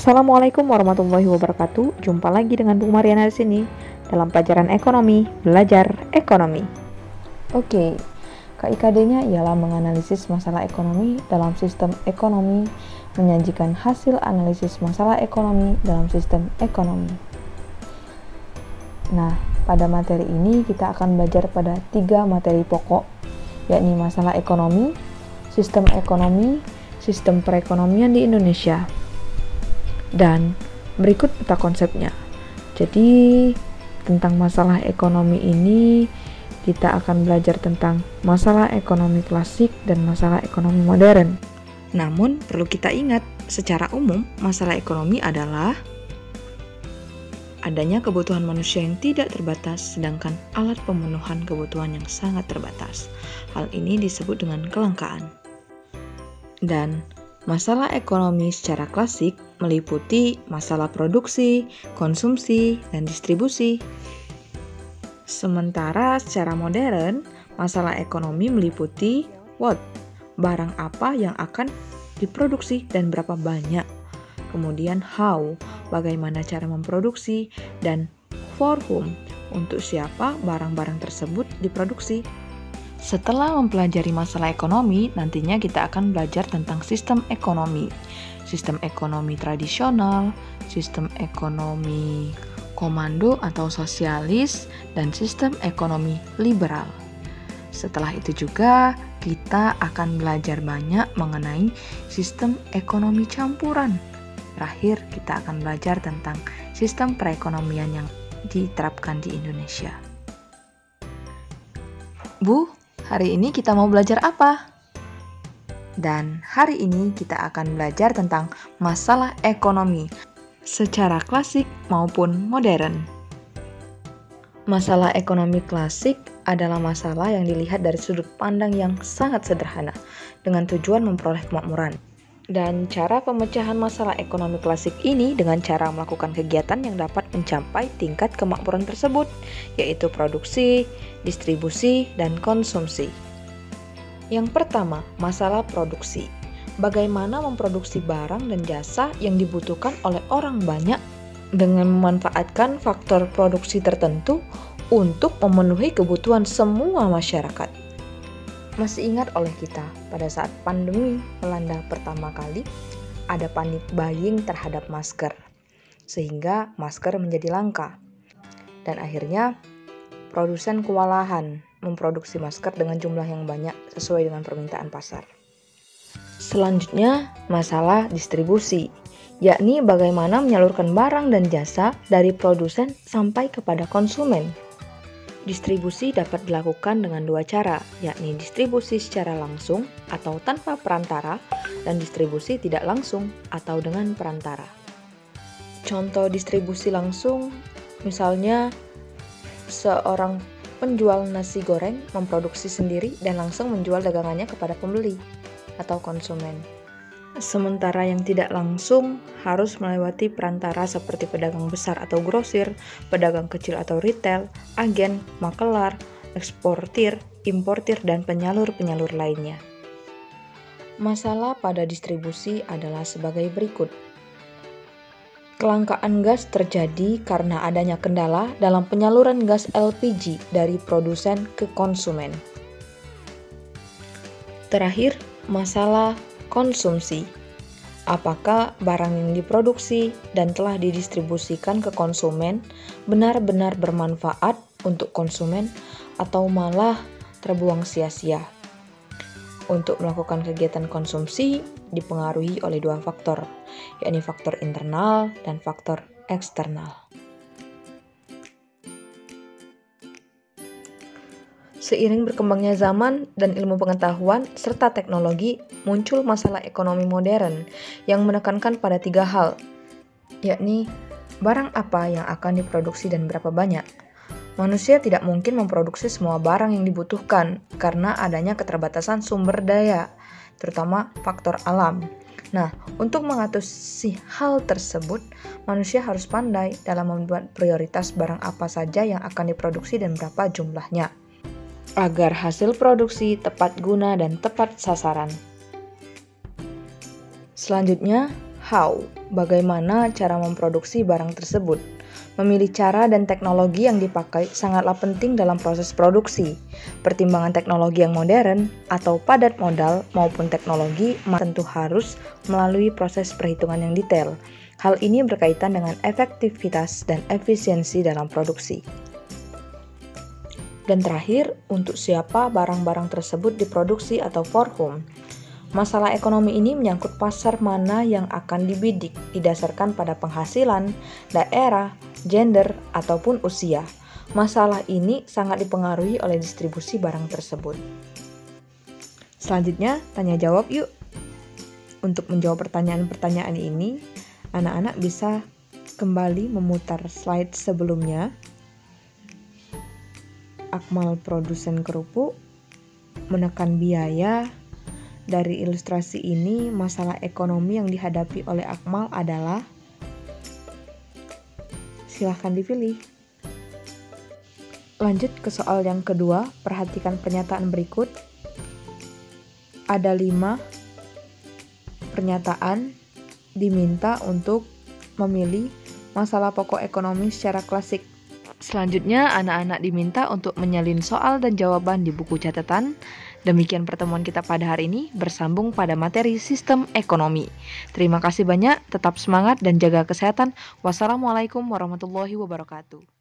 Assalamualaikum warahmatullahi wabarakatuh. Jumpa lagi dengan Bu Mariana di sini dalam pelajaran ekonomi, belajar ekonomi. Oke, KIKD-nya ialah menganalisis masalah ekonomi dalam sistem ekonomi, menyajikan hasil analisis masalah ekonomi dalam sistem ekonomi. Nah, pada materi ini kita akan belajar pada 3 materi pokok, yakni masalah ekonomi, sistem perekonomian di Indonesia. Dan berikut peta konsepnya. Jadi tentang masalah ekonomi ini kita akan belajar tentang masalah ekonomi klasik dan masalah ekonomi modern. Namun perlu kita ingat, secara umum masalah ekonomi adalah adanya kebutuhan manusia yang tidak terbatas sedangkan alat pemenuhan kebutuhan yang sangat terbatas. Hal ini disebut dengan kelangkaan. Dan masalah ekonomi secara klasik meliputi masalah produksi, konsumsi, dan distribusi. Sementara secara modern, masalah ekonomi meliputi what, barang apa yang akan diproduksi dan berapa banyak. Kemudian how, bagaimana cara memproduksi, dan for whom, untuk siapa barang-barang tersebut diproduksi. Setelah mempelajari masalah ekonomi, nantinya kita akan belajar tentang sistem ekonomi tradisional, sistem ekonomi komando atau sosialis, dan sistem ekonomi liberal. Setelah itu juga kita akan belajar banyak mengenai sistem ekonomi campuran. Terakhir, kita akan belajar tentang sistem perekonomian yang diterapkan di Indonesia. Bu, hari ini kita mau belajar apa? Dan hari ini kita akan belajar tentang masalah ekonomi secara klasik maupun modern. Masalah ekonomi klasik adalah masalah yang dilihat dari sudut pandang yang sangat sederhana dengan tujuan memperoleh kemakmuran. Dan cara pemecahan masalah ekonomi klasik ini dengan cara melakukan kegiatan yang dapat mencapai tingkat kemakmuran tersebut, yaitu produksi, distribusi, dan konsumsi. Yang pertama, masalah produksi. Bagaimana memproduksi barang dan jasa yang dibutuhkan oleh orang banyak dengan memanfaatkan faktor produksi tertentu untuk memenuhi kebutuhan semua masyarakat. Masih ingat oleh kita, pada saat pandemi melanda pertama kali, ada panic buying terhadap masker, sehingga masker menjadi langka. Dan akhirnya, produsen kewalahan memproduksi masker dengan jumlah yang banyak sesuai dengan permintaan pasar. Selanjutnya, masalah distribusi, yakni bagaimana menyalurkan barang dan jasa dari produsen sampai kepada konsumen. Distribusi dapat dilakukan dengan 2 cara, yakni distribusi secara langsung atau tanpa perantara, dan distribusi tidak langsung atau dengan perantara. Contoh distribusi langsung, misalnya seorang penjual nasi goreng memproduksi sendiri dan langsung menjual dagangannya kepada pembeli atau konsumen. Sementara yang tidak langsung harus melewati perantara seperti pedagang besar atau grosir, pedagang kecil atau retail, agen, makelar, eksportir, importir, dan penyalur-penyalur lainnya. Masalah pada distribusi adalah sebagai berikut. Kelangkaan gas terjadi karena adanya kendala dalam penyaluran gas LPG dari produsen ke konsumen. Terakhir, masalah konsumsi. Apakah barang yang diproduksi dan telah didistribusikan ke konsumen benar-benar bermanfaat untuk konsumen atau malah terbuang sia-sia? Untuk melakukan kegiatan konsumsi dipengaruhi oleh 2 faktor, yakni faktor internal dan faktor eksternal. Seiring berkembangnya zaman dan ilmu pengetahuan serta teknologi, muncul masalah ekonomi modern yang menekankan pada 3 hal, yakni barang apa yang akan diproduksi dan berapa banyak. Manusia tidak mungkin memproduksi semua barang yang dibutuhkan karena adanya keterbatasan sumber daya, terutama faktor alam. Nah, untuk mengatasi hal tersebut, manusia harus pandai dalam membuat prioritas barang apa saja yang akan diproduksi dan berapa jumlahnya, agar hasil produksi tepat guna dan tepat sasaran. Selanjutnya, How, bagaimana cara memproduksi barang tersebut. Memilih cara dan teknologi yang dipakai sangatlah penting dalam proses produksi. Pertimbangan teknologi yang modern atau padat modal maupun teknologi tentu harus melalui proses perhitungan yang detail. Hal ini berkaitan dengan efektivitas dan efisiensi dalam produksi. Dan terakhir, untuk siapa barang-barang tersebut diproduksi atau for whom. Masalah ekonomi ini menyangkut pasar mana yang akan dibidik didasarkan pada penghasilan, daerah, gender, ataupun usia. Masalah ini sangat dipengaruhi oleh distribusi barang tersebut. Selanjutnya, tanya jawab yuk. Untuk menjawab pertanyaan-pertanyaan ini, anak-anak bisa kembali memutar slide sebelumnya. Akmal produsen kerupuk, menekan biaya. Dari ilustrasi ini, masalah ekonomi yang dihadapi oleh Akmal adalah, silahkan dipilih. Lanjut ke soal yang kedua, perhatikan pernyataan berikut. Ada 5 pernyataan diminta untuk memilih masalah pokok ekonomi secara klasik. Selanjutnya, anak-anak diminta untuk menyalin soal dan jawaban di buku catatan. Demikian pertemuan kita pada hari ini, bersambung pada materi sistem ekonomi. Terima kasih banyak, tetap semangat dan jaga kesehatan. Wassalamualaikum warahmatullahi wabarakatuh.